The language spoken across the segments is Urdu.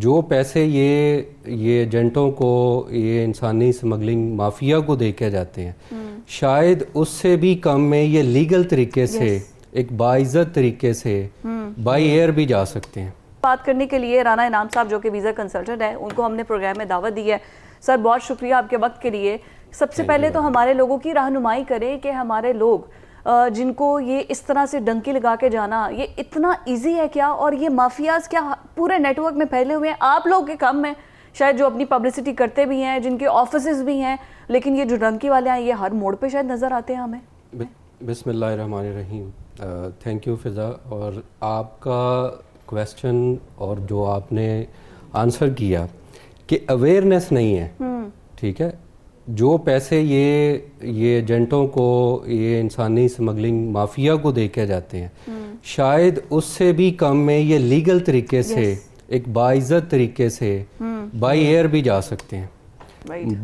جو پیسے یہ ایجنٹوں کو، یہ انسانی سمگلنگ مافیا کو دے کے جاتے ہیں، شاید اس سے بھی کم میں یہ لیگل طریقے سے ایک باعزت طریقے سے بائی ایئر بھی جا سکتے ہیں۔ بات کرنے کے لیے رانا انعام صاحب جو کہ ویزا کنسلٹنٹ ہیں، ان کو ہم نے پروگرام میں دعوت دی ہے۔ سر بہت شکریہ آپ کے وقت کے لیے۔ سب سے پہلے تو ہمارے لوگوں کی رہنمائی کریں کہ ہمارے لوگ جن کو یہ اس طرح سے ڈنکی لگا کے جانا یہ اتنا ایزی ہے کیا، اور یہ مافیاز کیا پورے نیٹ ورک میں پھیلے ہوئے ہیں؟ آپ لوگ کے کم ہیں شاید جو اپنی پبلسٹی کرتے بھی ہیں، جن کے آفیسز بھی ہیں، لیکن یہ جو ڈنکی والے ہیں یہ ہر موڑ پہ شاید نظر آتے ہیں ہمیں۔ بسم اللہ الرحمن الرحیم۔ تھینک یو فضا، اور آپ کا کویسچن اور جو آپ نے آنسر کیا کہ اویئرنیس نہیں ہے، ٹھیک ہے، جو پیسے یہ ایجنٹوں کو، یہ انسانی سمگلنگ مافیا کو دے کے جاتے ہیں، شاید اس سے بھی کم میں یہ لیگل طریقے سے ایک باعزت طریقے سے بائی ایئر بھی جا سکتے ہیں۔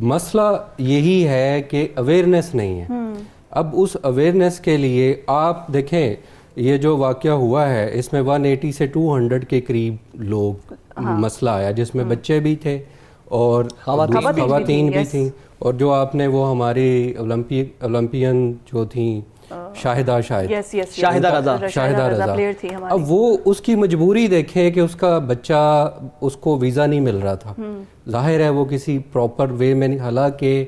مسئلہ یہی ہے کہ اویئرنیس نہیں ہے۔ اب اس اویئرنیس کے لیے آپ دیکھیں، یہ جو واقعہ ہوا ہے اس میں 180 سے 200 کے قریب لوگ مسئلہ آیا، جس میں بچے بھی تھے اور خواتین بھی تھیں، اور جو آپ نے وہ ہماری اولمپئن جو تھیں شاہدہ رضا، اب وہ اس کی مجبوری دیکھیں کہ اس کا بچہ، اس کو ویزا نہیں مل رہا تھا، ظاہر ہے وہ کسی پراپر وے میں نہیں، حالانکہ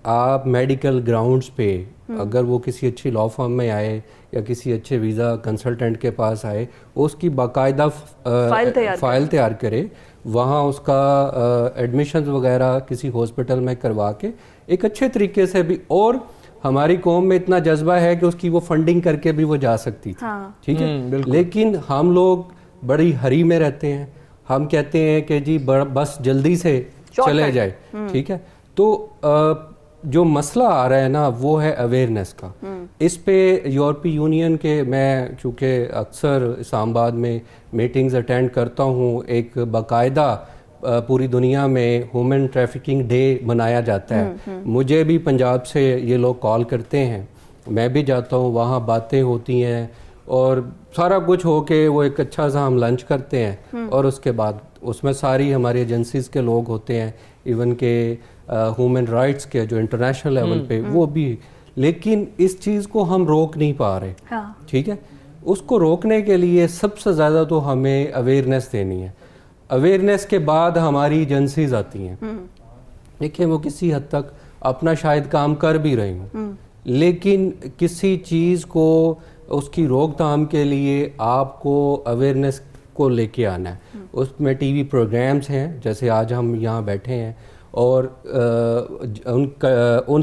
آپ میڈیکل گراؤنڈز پہ اگر وہ کسی اچھی لا فرم میں آئے یا کسی اچھے ویزا کنسلٹنٹ کے پاس آئے، اس کی باقاعدہ فائل تیار کرے، وہاں اس کا ایڈمیشنز وغیرہ کسی ہاسپٹل میں کروا کے ایک اچھے طریقے سے بھی، اور ہماری قوم میں اتنا جذبہ ہے کہ اس کی وہ فنڈنگ کر کے بھی وہ جا سکتی تھی، ٹھیک ہے، لیکن ہم لوگ بڑی ہری میں رہتے ہیں، ہم کہتے ہیں کہ جی بس جلدی سے چلے جائے، ٹھیک ہے۔ تو جو مسئلہ آ رہا ہے نا وہ ہے اویئرنیس کا۔ اس پہ یورپی یونین کے، میں چونکہ اکثر اسلام آباد میں میٹنگز اٹینڈ کرتا ہوں، ایک باقاعدہ پوری دنیا میں ہیومن ٹریفکنگ ڈے منایا جاتا ہے۔ مجھے بھی پنجاب سے یہ لوگ کال کرتے ہیں، میں بھی جاتا ہوں، وہاں باتیں ہوتی ہیں اور سارا کچھ ہو کے وہ ایک اچھا سا ہم لنچ کرتے ہیں، اور اس کے بعد اس میں ساری ہماری ایجنسیز کے لوگ ہوتے ہیں، ایون کہ ہیومن رائٹس کے جو انٹرنیشنل لیول پہ وہ بھی، لیکن اس چیز کو ہم روک نہیں پا رہے، ٹھیک ہے۔ اس کو روکنے کے لیے سب سے زیادہ تو ہمیں اویئرنیس دینی ہے۔ اویئرنیس کے بعد ہماری ایجنسیز آتی ہیں، دیکھیں وہ کسی حد تک اپنا شاید کام کر بھی رہی ہوں، لیکن کسی چیز کو اس کی روک تھام کے لیے آپ کو اویئرنیس کو لے کے آنا ہے۔ اس میں ٹی وی پروگرامز ہیں، جیسے آج ہم یہاں بیٹھے ہیں، اور ان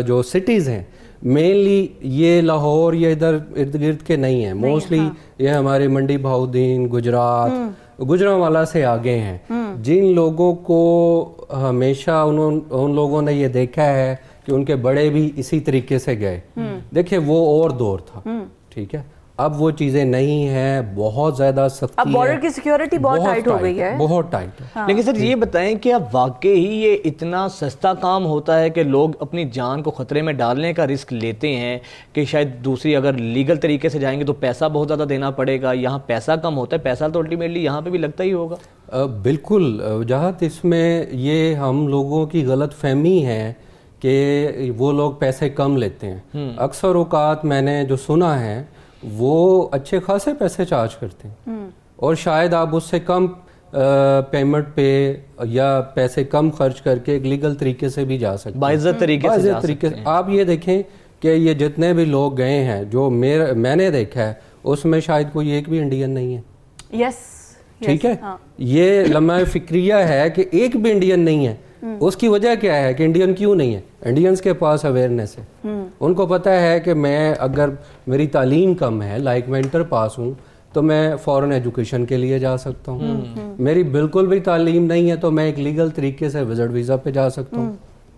جو سٹیز ہیں مینلی یہ لاہور یا ادھر ارد گرد کے نہیں ہیں، موسٹلی یہ ہمارے منڈی بہاؤدین، گجرانوالہ سے آگے ہیں، جن لوگوں کو ہمیشہ ان لوگوں نے یہ دیکھا ہے کہ ان کے بڑے بھی اسی طریقے سے گئے، دیکھیں وہ اور دور تھا، ٹھیک ہے، اب وہ چیزیں نہیں ہیں، بہت زیادہ سختی ہے، اب بارڈر کی سیکیورٹی بہت ٹائٹ ہو گئی ہے، بہت ٹائٹ ہے۔ لیکن سر یہ بتائیں کہ اب واقعی یہ اتنا سستا کام ہوتا ہے کہ لوگ اپنی جان کو خطرے میں ڈالنے کا رسک لیتے ہیں کہ شاید دوسری اگر لیگل طریقے سے جائیں گے تو پیسہ بہت زیادہ دینا پڑے گا، یہاں پیسہ کم ہوتا ہے، پیسہ تو الٹیمیٹلی یہاں پہ بھی لگتا ہی ہوگا؟ بالکل، جہاں اس میں یہ ہم لوگوں کی غلط فہمی ہے کہ وہ لوگ پیسے کم لیتے ہیں۔ اکثر اوقات میں نے جو سنا ہے وہ اچھے خاصے پیسے چارج کرتے ہیں، اور شاید آپ اس سے کم پیمنٹ پہ یا پیسے کم خرچ کر کے ایک لیگل طریقے سے بھی جا سکتے ہیں، باعزت طریقے سے جا سکتے ہیں۔ آپ یہ دیکھیں کہ یہ جتنے بھی لوگ گئے ہیں جو میں نے دیکھا ہے، اس میں شاید کوئی ایک بھی انڈین نہیں ہے، یس، ٹھیک ہے۔ یہ لمحہ فکریہ ہے کہ ایک بھی انڈین نہیں ہے۔ اس کی وجہ کیا ہے کہ انڈین کیوں نہیں ہے؟ انڈینز کے پاس اویئرنیس ہے، ان کو پتہ ہے کہ میں اگر میری تعلیم کم ہے، لائک میں انٹر پاس ہوں، تو میں فورن ایجوکیشن کے لیے جا سکتا ہوں، میری بالکل بھی تعلیم نہیں ہے تو میں ایک لیگل طریقے سے وزٹ ویزا پہ جا سکتا ہوں،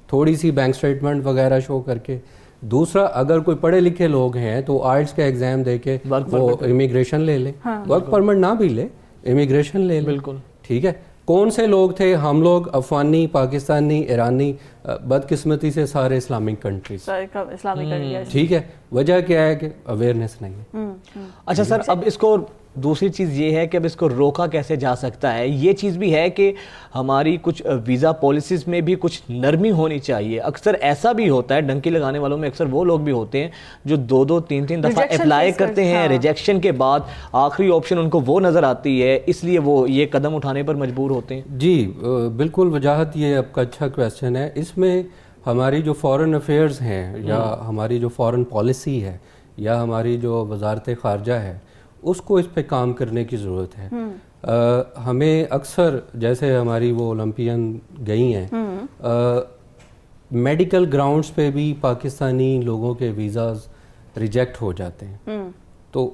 تھوڑی سی بینک سٹیٹمنٹ وغیرہ شو کر کے۔ دوسرا، اگر کوئی پڑھے لکھے لوگ ہیں تو آئلٹس کا ایگزام دے کے وہ امیگریشن لے لیں، ورک پرمٹ نہ بھی لے، امیگریشن لے لیں، بالکل ٹھیک ہے۔ کون سے لوگ تھے ہم لوگ؟ افغانی، پاکستانی، ایرانی، بدقسمتی سے سارے اسلامک کنٹریز، اسلامک، ٹھیک ہے۔ وجہ کیا ہے کہ اویئرنیس نہیں ہے۔ اچھا سر، اب اس کو دوسری چیز یہ ہے کہ اب اس کو روکا کیسے جا سکتا ہے. یہ چیز بھی ہے کہ ہماری کچھ ویزا پالیسیز میں بھی کچھ نرمی ہونی چاہیے. اکثر ایسا بھی ہوتا ہے, ڈنکی لگانے والوں میں اکثر وہ لوگ بھی ہوتے ہیں جو 2-3 دفعہ اپلائی کرتے ہیں, ریجیکشن کے بعد آخری آپشن ان کو وہ نظر آتی ہے, اس لیے وہ یہ قدم اٹھانے پر مجبور ہوتے ہیں. جی بالکل, وجاہت یہ آپ کا اچھا کویسچن ہے. اس میں ہماری جو فارن افیئرز ہیں یا ہماری جو فارن پالیسی ہے یا ہماری جو وزارت خارجہ ہے, اس کو اس پہ کام کرنے کی ضرورت ہے. ہمیں اکثر جیسے ہماری وہ اولمپئن گئی ہیں, میڈیکل گراؤنڈز پہ بھی پاکستانی لوگوں کے ویزاز ریجیکٹ ہو جاتے ہیں. تو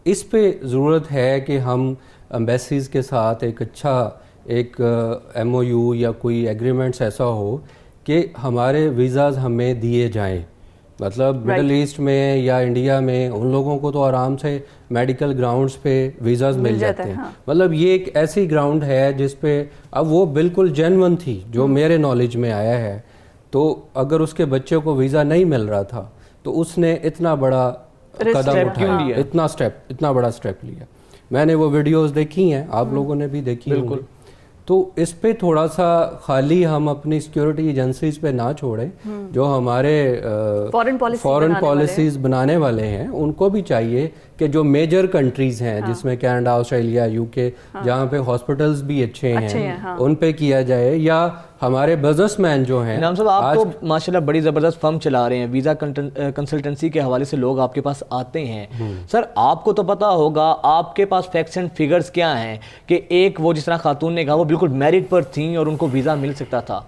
اس پہ ضرورت ہے کہ ہم ایمبیسیز کے ساتھ ایک اچھا ایک ایم او یو یا کوئی ایگریمنٹس ایسا ہو کہ ہمارے ویزاز ہمیں دیے جائیں. مطلب مڈل ایسٹ میں یا انڈیا میں ان لوگوں کو تو آرام سے میڈیکل گراؤنڈز پہ ویزاز مل جاتے ہیں. مطلب یہ ایک ایسی گراؤنڈ ہے جس پہ اب وہ بالکل جینون تھی جو میرے نالج میں آیا ہے. تو اگر اس کے بچے کو ویزا نہیں مل رہا تھا تو اس نے اتنا بڑا قدم اٹھایا, اتنا بڑا اسٹیپ لیا. میں نے وہ ویڈیوز دیکھی ہیں, آپ لوگوں نے بھی دیکھی ہوں گی. تو اس پہ تھوڑا سا خالی ہم اپنی سیکیورٹی ایجنسیز پہ نہ چھوڑیں, جو ہمارے فارن پالیسیز بنانے والے ہیں ان کو بھی چاہیے کہ جو میجر کنٹریز ہیں جس میں کینیڈا, آسٹریلیا, یو کے, جہاں پہ ہاسپٹلز بھی اچھے ہیں ان پہ کیا جائے. یا ہمارے بزنس مین جو ہیں, انعام صاحب آپ تو ماشاءاللہ بڑی زبردست فرم چلا رہے ہیں, ویزا کنسلٹنسی کے حوالے سے لوگ آپ کے پاس آتے ہیں. سر آپ کو تو پتا ہوگا, آپ کے پاس فیکٹس اینڈ فگرز کیا ہیں کہ ایک وہ جس طرح خاتون نے کہا وہ بالکل میرٹ پر تھیں اور ان کو ویزا مل سکتا تھا.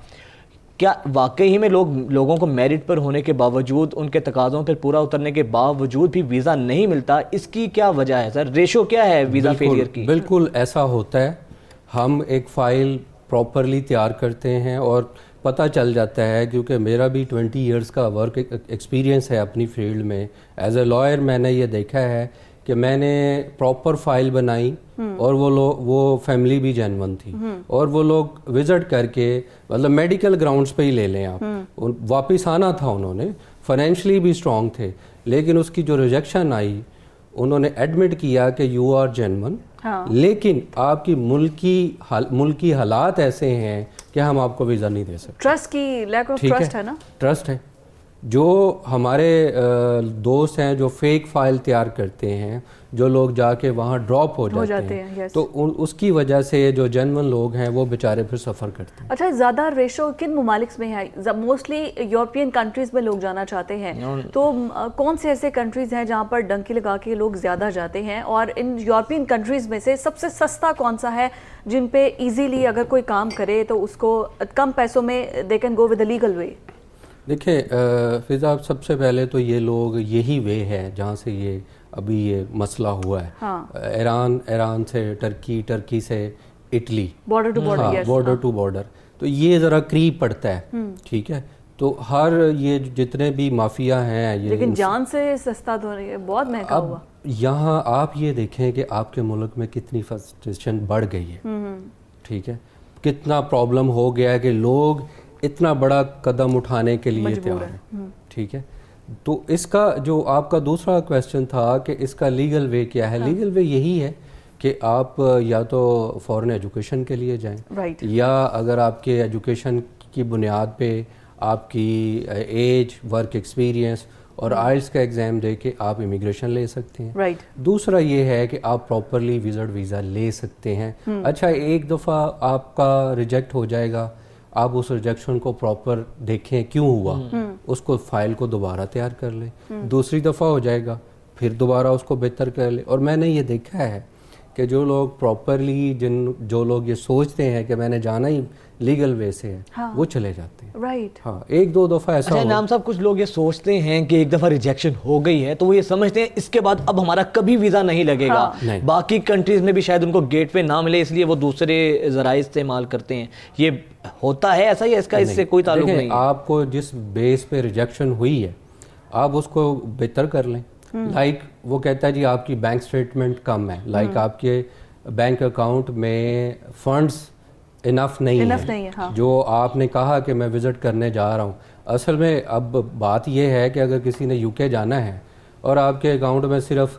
کیا واقعی میں لوگوں کو میرٹ پر ہونے کے باوجود, ان کے تقاضوں پر پورا اترنے کے باوجود بھی ویزا نہیں ملتا؟ اس کی کیا وجہ ہے سر؟ ریشو کیا ہے ویزا فیلئر کی؟ بالکل ایسا ہوتا ہے. ہم ایک فائل پراپرلی تیار کرتے ہیں اور پتہ چل جاتا ہے, کیونکہ میرا بھی 20 ایئرس کا ورک ایکسپیرینس ہے اپنی فیلڈ میں. ایز اے لائر میں نے یہ دیکھا ہے کہ میں نے پراپر فائل بنائی اور وہ فیملی بھی جینون تھی, اور وہ لوگ وزٹ کر کے, مطلب میڈیکل گراؤنڈز پہ ہی لے لیں آپ, واپس آنا تھا, انہوں نے فائنینشلی بھی اسٹرانگ تھے, لیکن اس کی جو ریجیکشن آئی انہوں نے ایڈمٹ کیا کہ یو آر جینون, لیکن آپ کی ملکی حالات ایسے ہیں کہ ہم آپ کو ویزا نہیں دے سکتے. ٹرسٹ کی لیک آف ٹرسٹ ہے نا, ٹرسٹ ہے. جو ہمارے دوست ہیں جو فیک فائل تیار کرتے ہیں, جو لوگ جا کے وہاں ڈراپ ہو جاتے ہیں, تو اس کی وجہ سے جو جینون لوگ ہیں وہ بیچارے پھر سفر کرتے ہیں. اچھا, زیادہ ریشو کن ممالک میں ہے؟ موسٹلی یورپین کنٹریز میں لوگ جانا چاہتے ہیں, تو کون سے ایسے کنٹریز ہیں جہاں پر ڈنکی لگا کے لوگ زیادہ جاتے ہیں, اور ان یورپین کنٹریز میں سے سب سے سستا کون سا ہے جن پہ ایزیلی اگر کوئی کام کرے تو اس کو کم پیسوں میں they can go with a legal way? دیکھیں فضا, سب سے پہلے تو یہ لوگ یہی وے ہے جہاں سے یہ ابھی یہ مسئلہ ہوا ہے. ایران سے ٹرکی سے اٹلی, بارڈر ٹو بارڈر, تو یہ ذرا قریب پڑتا ہے. ٹھیک ہے, تو ہر یہ جتنے بھی مافیا ہیں, یہ لیکن جان سے سستا تو بہت مہنگا ہوا. یہاں آپ یہ دیکھیں کہ آپ کے ملک میں کتنی فرسٹریشن بڑھ گئی ہے. ٹھیک ہے, کتنا پرابلم ہو گیا ہے کہ لوگ اتنا بڑا قدم اٹھانے کے لیے تیار ہیں. ٹھیک ہے, تو اس کا جو آپ کا دوسرا کویسچن تھا کہ اس کا لیگل وے کیا ہے, لیگل وے یہی ہے کہ آپ یا تو فورن ایجوکیشن کے لیے جائیں, یا اگر آپ کے ایجوکیشن کی بنیاد پہ آپ کی ایج, ورک ایکسپیرینس اور آئلس کا ایگزام دے کے آپ امیگریشن لے سکتے ہیں. دوسرا یہ ہے کہ آپ پراپرلی وزٹ ویزا لے سکتے ہیں. اچھا, ایک دفعہ آپ کا ریجیکٹ ہو جائے گا, آپ اس ریجیکشن کو پراپر دیکھیں کیوں ہوا, اس کو فائل کو دوبارہ تیار کر لیں. دوسری دفعہ ہو جائے گا, پھر دوبارہ اس کو بہتر کر لیں. اور میں نے یہ دیکھا ہے کہ جو لوگ پراپرلی, جو لوگ یہ سوچتے ہیں کہ میں نے جانا ہی لیگل وے سے ہے, وہ چلے جاتے ہیں. ہاں, ایک دو دفعہ ایسا ہو. نام صاحب, کچھ لوگ یہ سوچتے ہیں کہ ایک دفعہ ریجیکشن ہو گئی ہے تو وہ یہ سمجھتے ہیں اس کے بعد اب ہمارا کبھی ویزا نہیں لگے گا. باقی کنٹریز میں بھی شاید ان کو گیٹ پہ نہ ملے, اس لیے وہ دوسرے ذرائع استعمال کرتے ہیں. یہ ہوتا ہے ایسا, یا اس کا اس سے کوئی تعلق نہیں؟ آپ کو جس بیس پہ ریجیکشن ہوئی ہے آپ اس کو بہتر کر لیں. لائک وہ کہتا ہے جی آپ کی بینک سٹیٹمنٹ کم ہے, لائک آپ کے بینک اکاؤنٹ میں فنڈز انف نہیں ہے, جو آپ نے کہا کہ میں وزٹ کرنے جا رہا ہوں. اصل میں اب بات یہ ہے کہ اگر کسی نے یو کے جانا ہے اور آپ کے اکاؤنٹ میں صرف